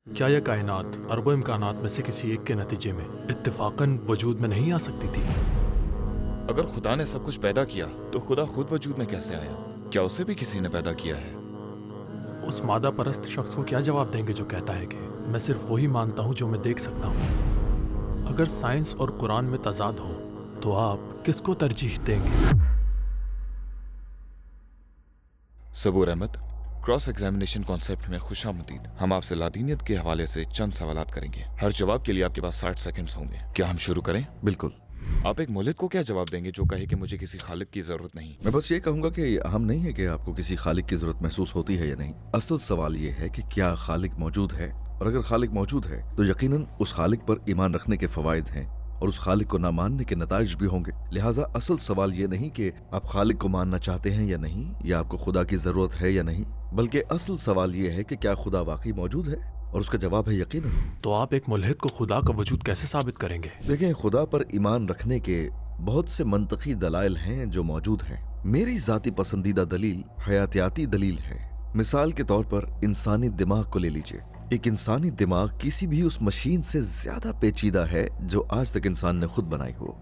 کیا یہ کائنات اربوں امکانات میں سے کسی ایک کے نتیجے میں اتفاقاً وجود میں نہیں آ سکتی تھی؟ اگر خدا نے سب کچھ پیدا کیا تو خدا خود وجود میں کیسے آیا؟ کیا اسے بھی کسی نے پیدا کیا ہے؟ اس مادہ پرست شخص کو کیا جواب دیں گے جو کہتا ہے کہ میں صرف وہی مانتا ہوں جو میں دیکھ سکتا ہوں؟ اگر سائنس اور قرآن میں تضاد ہو تو آپ کس کو ترجیح دیں گے؟ Saboor Ahmed, cross examination concept میں خوش آمدید۔ ہم آپ سے لادینیت کے حوالے سے چند سوالات کریں گے۔ ہر جواب کے لیے آپ کے پاس 60 سیکنڈز ہوں گے۔ کیا ہم شروع کریں؟ بالکل۔ آپ ایک مولد کو کیا جواب دیں گے جو کہے کہ مجھے کسی خالق کی ضرورت نہیں؟ میں بس یہ کہوں گا کہ اہم نہیں ہے کہ آپ کو کسی خالق کی ضرورت محسوس ہوتی ہے یا نہیں، اصل سوال یہ ہے کہ کیا خالق موجود ہے، اور اگر خالق موجود ہے تو یقیناً اس خالق پر ایمان رکھنے کے فوائد ہیں اور اس خالق کو نہ ماننے کے نتائج بھی ہوں گے۔ لہٰذا اصل سوال یہ نہیں کہ آپ خالق کو ماننا چاہتے ہیں یا نہیں، یا آپ کو خدا کی ضرورت ہے یا نہیں، بلکہ اصل سوال یہ ہے کہ کیا خدا واقعی موجود ہے، اور اس کا جواب ہے یقیناً۔ تو آپ ایک ملحد کو خدا کا وجود کیسے ثابت کریں گے؟ دیکھیں، خدا پر ایمان رکھنے کے بہت سے منطقی دلائل ہیں جو موجود ہیں۔ میری ذاتی پسندیدہ دلیل حیاتیاتی دلیل ہے۔ مثال کے طور پر انسانی دماغ کو لے لیجئے۔ ایک انسانی دماغ کسی بھی اس مشین سے زیادہ پیچیدہ ہے جو آج تک انسان نے خود بنائی ہو۔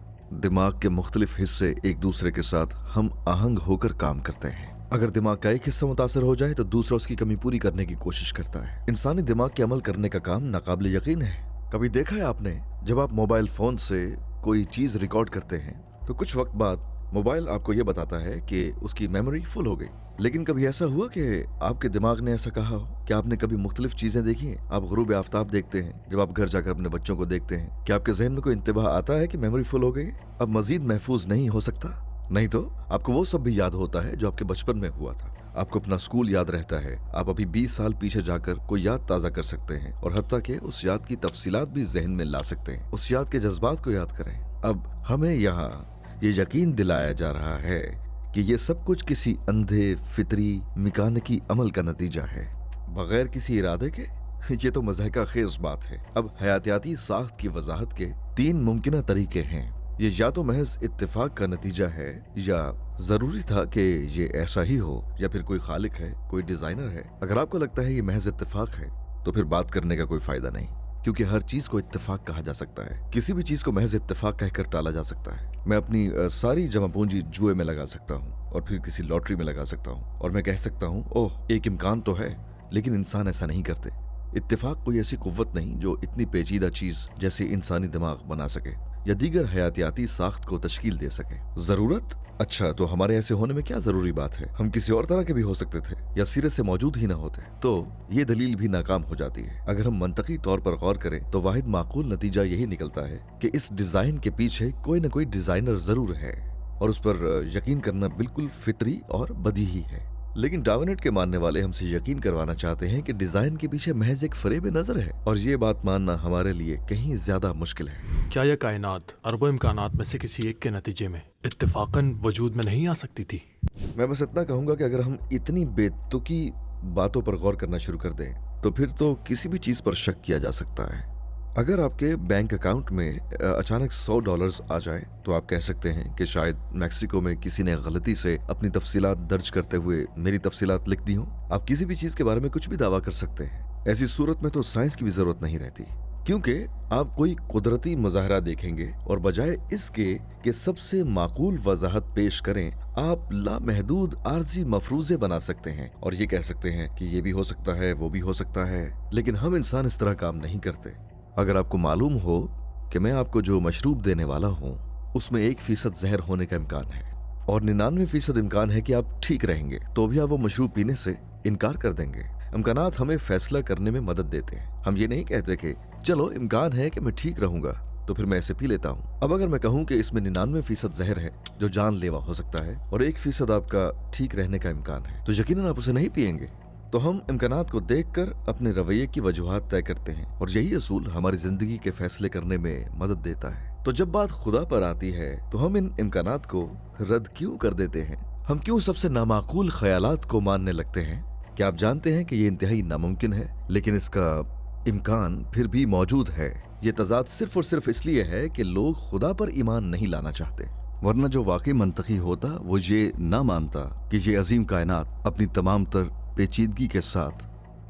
دماغ کے مختلف حصے ایک دوسرے کے ساتھ ہم آہنگ ہو کر کام کرتے ہیں۔ اگر دماغ کا ایک حصہ متاثر ہو جائے تو دوسرا اس کی کمی پوری کرنے کی کوشش کرتا ہے۔ انسانی دماغ کے عمل کرنے کا کام ناقابل یقین ہے۔ کبھی دیکھا ہے آپ نے، جب آپ موبائل فون سے کوئی چیز ریکارڈ کرتے ہیں تو کچھ وقت بعد موبائل آپ کو یہ بتاتا ہے کہ اس کی میموری فل ہو گئی، لیکن کبھی ایسا ہوا کہ آپ کے دماغ نے ایسا کہا ہو کہ آپ نے کبھی مختلف چیزیں دیکھی ہیں؟ آپ غروب آفتاب دیکھتے ہیں، جب آپ گھر جا کر اپنے بچوں کو دیکھتے ہیں، کیا آپ کے ذہن میں کوئی انتباہ آتا ہے کہ میموری فل ہو گئی، اب مزید محفوظ نہیں ہو سکتا؟ نہیں تو آپ کو وہ سب بھی یاد ہوتا ہے جو آپ کے بچپن میں ہوا تھا۔ آپ کو اپنا اسکول یاد رہتا ہے، آپ ابھی 20 سال پیچھے جا کر کوئی یاد تازہ کر سکتے ہیں، اور حتیٰ کہ اس یاد کی تفصیلات بھی ذہن میں لا سکتے ہیں، اس یاد کے جذبات کو یاد کریں۔ اب ہمیں یہاں یہ یقین دلایا جا رہا ہے کہ یہ سب کچھ کسی اندھے فطری میکانکی عمل کا نتیجہ ہے، بغیر کسی ارادے کے۔ یہ تو مضحکہ خیز بات ہے۔ اب حیاتیاتی ساخت کی وضاحت کے 3 ممکنہ طریقے ہیں۔ یہ یا تو محض اتفاق کا نتیجہ ہے، یا ضروری تھا کہ یہ ایسا ہی ہو، یا پھر کوئی خالق ہے، کوئی ڈیزائنر ہے۔ اگر آپ کو لگتا ہے یہ محض اتفاق ہے تو پھر بات کرنے کا کوئی فائدہ نہیں، کیونکہ ہر چیز کو اتفاق کہا جا سکتا ہے۔ کسی بھی چیز کو محض اتفاق کہہ کر ٹالا جا سکتا ہے۔ میں اپنی ساری جمع پونجی جوئے میں لگا سکتا ہوں، اور پھر کسی لاٹری میں لگا سکتا ہوں، اور میں کہہ سکتا ہوں اوہ ایک امکان تو ہے، لیکن انسان ایسا نہیں کرتے۔ اتفاق کوئی ایسی قوت نہیں جو اتنی پیچیدہ چیز جیسے انسانی دماغ بنا سکے یا دیگر حیاتیاتی ساخت کو تشکیل دے سکے۔ ضرورت؟ اچھا، تو ہمارے ایسے ہونے میں کیا ضروری بات ہے؟ ہم کسی اور طرح کے بھی ہو سکتے تھے، یا سرے سے موجود ہی نہ ہوتے، تو یہ دلیل بھی ناکام ہو جاتی ہے۔ اگر ہم منطقی طور پر غور کریں تو واحد معقول نتیجہ یہی نکلتا ہے کہ اس ڈیزائن کے پیچھے کوئی نہ کوئی ڈیزائنر ضرور ہے، اور اس پر یقین کرنا بالکل فطری اور بدیہی ہے۔ لیکن ڈاونٹ کے ماننے والے ہم سے یقین کروانا چاہتے ہیں کہ ڈیزائن کے پیچھے محض ایک فریب نظر ہے، اور یہ بات ماننا ہمارے لیے کہیں زیادہ مشکل ہے۔ کیا یہ کائنات اربوں امکانات میں سے کسی ایک کے نتیجے میں اتفاقاً وجود میں نہیں آ سکتی تھی؟ میں بس اتنا کہوں گا کہ اگر ہم اتنی بے تکی باتوں پر غور کرنا شروع کر دیں تو پھر تو کسی بھی چیز پر شک کیا جا سکتا ہے۔ اگر آپ کے بینک اکاؤنٹ میں اچانک $100 آ جائے تو آپ کہہ سکتے ہیں کہ شاید میکسیکو میں کسی نے غلطی سے اپنی تفصیلات درج کرتے ہوئے میری تفصیلات لکھ دی ہوں۔ آپ کسی بھی چیز کے بارے میں کچھ بھی دعویٰ کر سکتے ہیں۔ ایسی صورت میں تو سائنس کی بھی ضرورت نہیں رہتی، کیونکہ آپ کوئی قدرتی مظاہرہ دیکھیں گے اور بجائے اس کے کہ سب سے معقول وضاحت پیش کریں، آپ لامحدود عارضی مفروضے بنا سکتے ہیں اور یہ کہہ سکتے ہیں کہ یہ بھی ہو سکتا ہے، وہ بھی ہو سکتا ہے۔ لیکن ہم انسان اس طرح کام نہیں کرتے۔ اگر آپ کو معلوم ہو کہ میں آپ کو جو مشروب دینے والا ہوں اس میں 1% زہر ہونے کا امکان ہے، اور 99% امکان ہے کہ آپ ٹھیک رہیں گے، تو بھی آپ وہ مشروب پینے سے انکار کر دیں گے۔ امکانات ہمیں فیصلہ کرنے میں مدد دیتے ہیں۔ ہم یہ نہیں کہتے کہ چلو امکان ہے کہ میں ٹھیک رہوں گا تو پھر میں اسے پی لیتا ہوں۔ اب اگر میں کہوں کہ اس میں 99% زہر ہے جو جان لیوا ہو سکتا ہے، اور 1% آپ کا ٹھیک رہنے کا امکان ہے، تو یقیناً آپ اسے نہیں پیئیں گے۔ تو ہم امکانات کو دیکھ کر اپنے رویے کی وجوہات طے کرتے ہیں، اور یہی اصول ہماری زندگی کے فیصلے کرنے میں مدد دیتا ہے۔ تو جب بات خدا پر آتی ہے تو ہم ان امکانات کو رد کیوں کر دیتے ہیں؟ ہم کیوں سب سے نامعقول خیالات کو ماننے لگتے ہیں؟ کیا آپ جانتے ہیں کہ یہ انتہائی ناممکن ہے، لیکن اس کا امکان پھر بھی موجود ہے؟ یہ تضاد صرف اور صرف اس لیے ہے کہ لوگ خدا پر ایمان نہیں لانا چاہتے، ورنہ جو واقعی منطقی ہوتا وہ یہ نہ مانتا کہ یہ عظیم کائنات اپنی تمام تر پیچیدگی کے ساتھ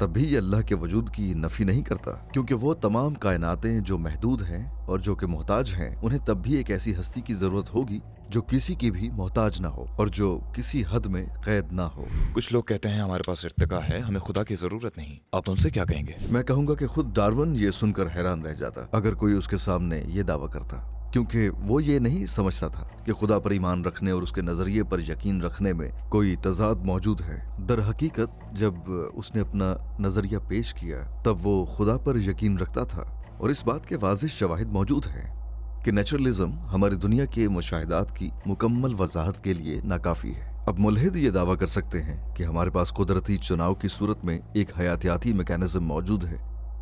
تب بھی یہ اللہ کے وجود کی نفی نہیں کرتا، کیونکہ وہ تمام کائناتیں جو محدود ہیں اور جو کہ محتاج ہیں، انہیں تب بھی ایک ایسی ہستی کی ضرورت ہوگی جو کسی کی بھی محتاج نہ ہو اور جو کسی حد میں قید نہ ہو۔ کچھ لوگ کہتے ہیں ہمارے پاس ارتقا ہے، ہمیں خدا کی ضرورت نہیں، آپ ان سے کیا کہیں گے؟ میں کہوں گا کہ خود ڈارون یہ سن کر حیران رہ جاتا اگر کوئی اس کے سامنے یہ دعویٰ کرتا، کیونکہ وہ یہ نہیں سمجھتا تھا کہ خدا پر ایمان رکھنے اور اس کے نظریے پر یقین رکھنے میں کوئی تضاد موجود ہے۔ در حقیقت جب اس نے اپنا نظریہ پیش کیا تب وہ خدا پر یقین رکھتا تھا، اور اس بات کے واضح شواہد موجود ہیں کہ نیچرلزم ہماری دنیا کے مشاہدات کی مکمل وضاحت کے لیے ناکافی ہے۔ اب ملحد یہ دعویٰ کر سکتے ہیں کہ ہمارے پاس قدرتی چناؤ کی صورت میں ایک حیاتیاتی میکینزم موجود ہے،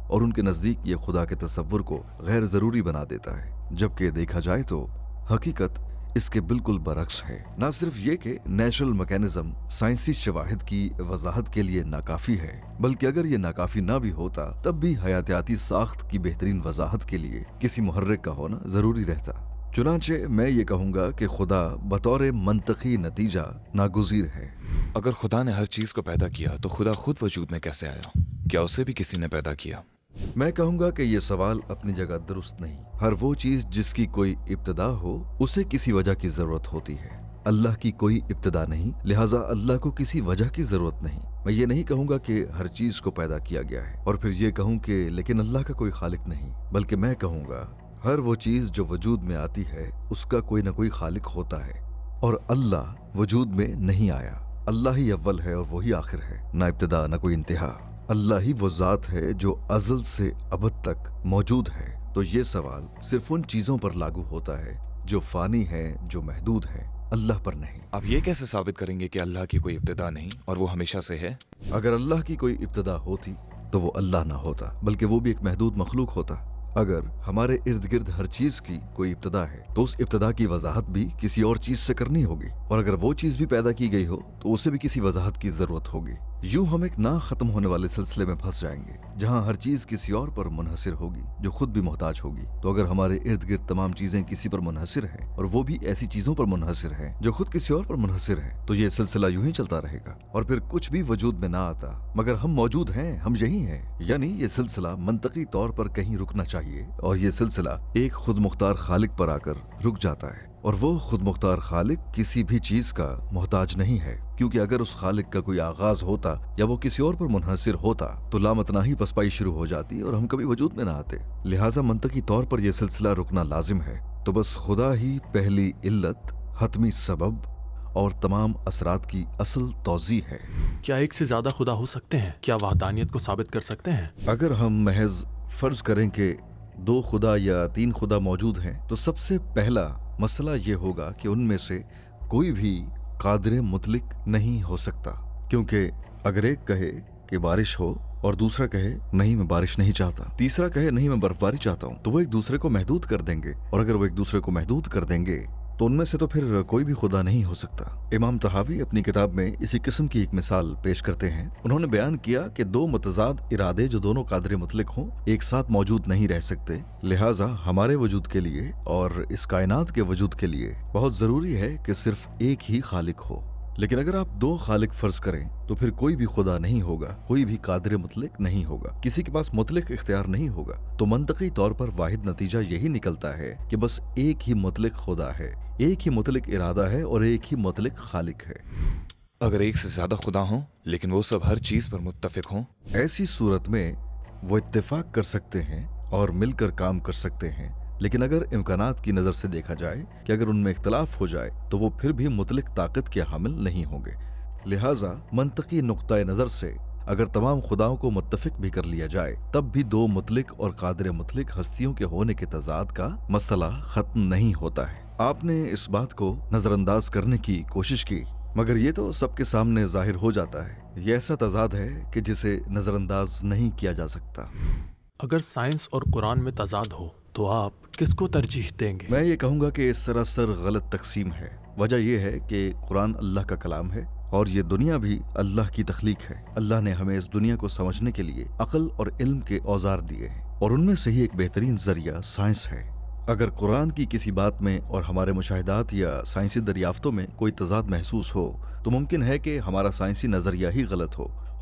اور ان کے نزدیک یہ خدا کے تصور کو غیر ضروری بنا دیتا ہے، جبکہ دیکھا جائے تو حقیقت اس کے بالکل برعکس ہے۔ نہ صرف یہ کہ نیچرل میکینزم سائنسی شواہد کی وضاحت کے لیے ناکافی ہے، بلکہ اگر یہ ناکافی نہ بھی ہوتا تب بھی حیاتیاتی ساخت کی بہترین وضاحت کے لیے کسی محرک کا ہونا ضروری رہتا۔ چنانچہ میں یہ کہوں گا کہ خدا بطور منطقی نتیجہ ناگزیر ہے۔ اگر خدا نے ہر چیز کو پیدا کیا تو خدا خود وجود میں کیسے آیا؟ کیا اسے بھی کسی نے پیدا کیا؟ میں کہوں گا کہ یہ سوال اپنی جگہ درست نہیں۔ ہر وہ چیز جس کی کوئی ابتدا ہو اسے کسی وجہ کی ضرورت ہوتی ہے۔ اللہ کی کوئی ابتدا نہیں، لہٰذا اللہ کو کسی وجہ کی ضرورت نہیں۔ میں یہ نہیں کہوں گا کہ ہر چیز کو پیدا کیا گیا ہے اور پھر یہ کہوں کہ لیکن اللہ کا کوئی خالق نہیں، بلکہ میں کہوں گا ہر وہ چیز جو وجود میں آتی ہے اس کا کوئی نہ کوئی خالق ہوتا ہے، اور اللہ وجود میں نہیں آیا۔ اللہ ہی اول ہے اور وہی آخر ہے، نہ ابتدا نہ کوئی انتہا۔ اللہ ہی وہ ذات ہے جو ازل سے ابد تک موجود ہے۔ تو یہ سوال صرف ان چیزوں پر لاگو ہوتا ہے جو فانی ہے، جو محدود ہے، اللہ پر نہیں۔ آپ یہ کیسے ثابت کریں گے کہ اللہ کی کوئی ابتدا نہیں اور وہ ہمیشہ سے ہے؟ اگر اللہ کی کوئی ابتدا ہوتی تو وہ اللہ نہ ہوتا، بلکہ وہ بھی ایک محدود مخلوق ہوتا۔ اگر ہمارے ارد گرد ہر چیز کی کوئی ابتدا ہے تو اس ابتدا کی وضاحت بھی کسی اور چیز سے کرنی ہوگی، اور اگر وہ چیز بھی پیدا کی گئی ہو تو اسے بھی کسی وضاحت کی ضرورت ہوگی۔ یوں ہم ایک نہ ختم ہونے والے سلسلے میں پھنس جائیں گے جہاں ہر چیز کسی اور پر منحصر ہوگی جو خود بھی محتاج ہوگی۔ تو اگر ہمارے ارد گرد تمام چیزیں کسی پر منحصر ہیں اور وہ بھی ایسی چیزوں پر منحصر ہیں جو خود کسی اور پر منحصر ہیں، تو یہ سلسلہ یوں ہی چلتا رہے گا اور پھر کچھ بھی وجود میں نہ آتا مگر ہم موجود ہیں، ہم یہی ہیں۔ یعنی یہ سلسلہ منطقی طور پر کہیں رکنا چاہیے، اور یہ سلسلہ ایک خود مختار خالق پر آ کر رک جاتا ہے، اور وہ خود مختار خالق کسی بھی چیز کا محتاج نہیں ہے، کیونکہ اگر اس خالق کا کوئی آغاز ہوتا یا وہ کسی اور پر منحصر ہوتا تو لامتناہی پسپائی شروع ہو جاتی اور ہم کبھی وجود میں نہ آتے۔ لہٰذا منطقی طور پر یہ سلسلہ رکنا لازم ہے۔ تو بس خدا ہی پہلی علت، حتمی سبب اور تمام اثرات کی اصل توضیح ہے۔ کیا ایک سے زیادہ خدا ہو سکتے ہیں؟ کیا وحدانیت کو ثابت کر سکتے ہیں؟ اگر ہم محض فرض کریں کہ 2 خدا یا 3 خدا موجود ہیں تو سب سے پہلا مسئلہ یہ ہوگا کہ ان میں سے کوئی بھی قادر مطلق نہیں ہو سکتا، کیونکہ اگر ایک کہے کہ بارش ہو اور دوسرا کہے نہیں میں بارش نہیں چاہتا، تیسرا کہے نہیں میں برف باری چاہتا ہوں، تو وہ ایک دوسرے کو محدود کر دیں گے، اور اگر وہ ایک دوسرے کو محدود کر دیں گے تو ان میں سے تو پھر کوئی بھی خدا نہیں ہو سکتا۔ امام طحاوی اپنی کتاب میں اسی قسم کی ایک مثال پیش کرتے ہیں۔ انہوں نے بیان کیا کہ 2 متضاد ارادے جو دونوں قادر مطلق ہوں ایک ساتھ موجود نہیں رہ سکتے، لہٰذا ہمارے وجود کے لیے اور اس کائنات کے وجود کے لیے بہت ضروری ہے کہ صرف ایک ہی خالق ہو۔ لیکن اگر آپ 2 خالق فرض کریں تو پھر کوئی بھی خدا نہیں ہوگا، کوئی بھی قادر مطلق نہیں ہوگا، کسی کے پاس مطلق اختیار نہیں ہوگا۔ تو منطقی طور پر واحد نتیجہ یہی نکلتا ہے کہ بس ایک ہی مطلق خدا ہے، ایک ہی مطلق ارادہ ہے اور ایک ہی مطلق خالق ہے۔ اگر ایک سے زیادہ خدا ہوں لیکن وہ سب ہر چیز پر متفق ہوں، ایسی صورت میں وہ اتفاق کر سکتے ہیں اور مل کر کام کر سکتے ہیں، لیکن اگر امکانات کی نظر سے دیکھا جائے کہ اگر ان میں اختلاف ہو جائے تو وہ پھر بھی مطلق طاقت کے حامل نہیں ہوں گے۔ لہٰذا منطقی نقطۂ نظر سے اگر تمام خداؤں کو متفق بھی کر لیا جائے تب بھی 2 مطلق اور قادر مطلق ہستیوں کے ہونے کے تضاد کا مسئلہ ختم نہیں ہوتا ہے۔ آپ نے اس بات کو نظر انداز کرنے کی کوشش کی، مگر یہ تو سب کے سامنے ظاہر ہو جاتا ہے۔ یہ ایسا تضاد ہے کہ جسے نظر انداز نہیں کیا جا سکتا۔ اگر سائنس اور قرآن میں تضاد ہو تو آپ کس کو ترجیح دیں گے؟ میں یہ کہوں گا کہ سراسر غلط تقسیم ہے۔ وجہ یہ ہے کہ قرآن اللہ کا کلام ہے اور یہ دنیا بھی اللہ کی تخلیق ہے۔ اللہ نے ہمیں اس دنیا کو سمجھنے کے لیے عقل اور علم کے اوزار دیے ہیں، اور ان میں سے ہی ایک بہترین ذریعہ سائنس ہے۔ اگر قرآن کی کسی بات میں اور ہمارے مشاہدات یا سائنسی دریافتوں میں کوئی تضاد محسوس ہو تو ممکن ہے کہ ہمارا سائنسی نظریہ ہی غلط ہو